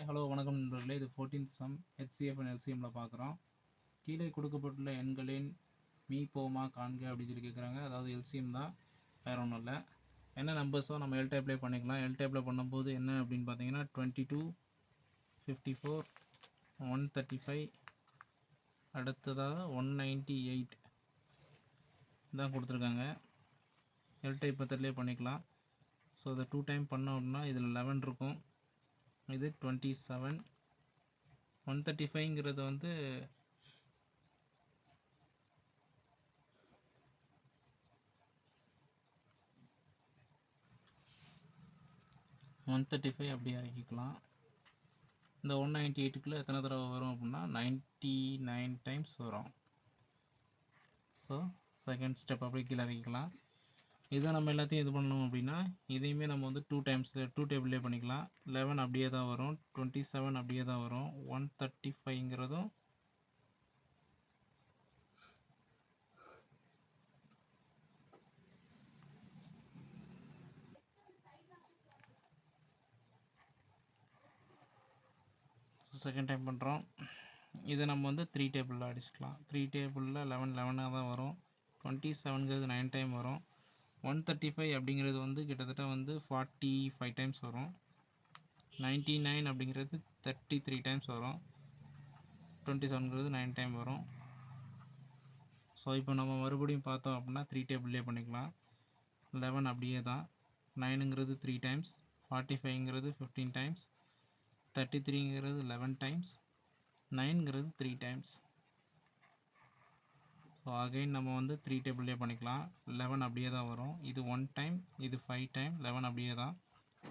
Hello வணக்கம் நண்பர்களே. இது 14th சம் HCF அண்ட் LCMல பார்க்குறோம். கீழே கொடுக்கப்பட்டுள்ள எண்களின் மீபோமா காண்க அப்படின்னு சொல்லி கேட்குறாங்க. அதாவது LCM தான், வேறு ஒன்றும் இல்லை. என்ன நம்பர்ஸோ நம்ம எல் டைப்லேயே பண்ணிக்கலாம். எல் டைப்பில் பண்ணும்போது என்ன அப்படின்னு பார்த்தீங்கன்னா 22, 54, 135, அடுத்ததாக 198 தான் கொடுத்துருக்காங்க. எல் டைப் மெத்தட்லேயே பண்ணிக்கலாம். ஸோ இதை 2 டைம் பண்ணோம் அப்படின்னா இதில் 11 இருக்கும், இது 27. 135ங்கிறது வந்து 135 அப்படியே இறக்கிக்கலாம். இந்த 198க்குள்ளே எத்தனை தடவை வரும் அப்படின்னா 99 டைம்ஸ் வரும். ஸோ செகண்ட் ஸ்டெப் அப்படியே கீழே இறக்கிக்கலாம். இதை நம்ம எல்லாத்தையும் இது பண்ணணும் அப்படின்னா இதையுமே நம்ம வந்து 2 டேபிள்லேயே பண்ணிக்கலாம். 11 அப்படியே தான் வரும், 27 அப்படியே தான் வரும், 135ங்கிறதும் செகண்ட் டைம் பண்ணுறோம். இதை நம்ம வந்து 3 டேபிளில் அடிச்சுக்கலாம். 3 டேபிளில் 11 தான் வரும், 27ங்கிறது 9 டைம் வரும், 135 அப்படிங்கிறது வந்து கிட்டத்தட்ட வந்து 45 டைம்ஸ் வரும், 99 அப்படிங்கிறது 33 டைம்ஸ் வரும், 27ங்கிறது 9 டைம் வரும். ஸோ இப்போ நம்ம மறுபடியும் பார்த்தோம் அப்படின்னா 3 டேபிள்லேயே பண்ணிக்கலாம். 11 அப்படியே தான், 9ங்கிறது 3 டைம்ஸ், 45ங்கிறது 15 டைம்ஸ், 33ங்கிறது 11 டைம்ஸ், 9ங்கிறது 3 டைம்ஸ். ஸோ அகைன் நம்ம வந்து 3 டேபிள்லேயே பண்ணிக்கலாம். 11 அப்படியே தான் வரும், இது 1 டைம், இது 5 டைம், 11 அப்படியே தான்,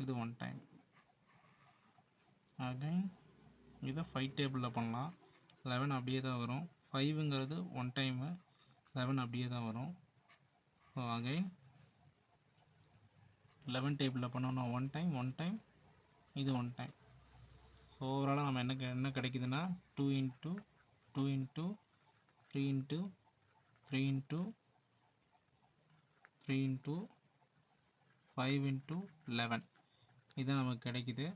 இது 1 டைம். அகைன் இதை 5 டேபிளில் பண்ணலாம். 11 அப்படியே தான் வரும், 5ங்கிறது 1 டைமு, 11 அப்படியே தான் வரும். ஸோ அகைன் 11 டேபிளில் பண்ணோன்னா 1 டைம், 1 டைம், இது 1 டைம். ஸோ ஓவராலாக நம்ம என்ன கிடைக்குதுன்னா 2 × 2 × 3 × 3 × 3 × 5 × 11 இதுதான் நமக்கு கிடைக்குது.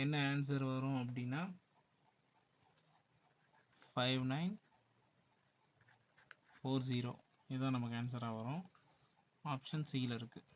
என்ன ஆன்சர் வரும் அப்படின்னா 5940 இதுதான் நமக்கு ஆன்சராக வரும். ஆப்ஷன் சியில் இருக்குது.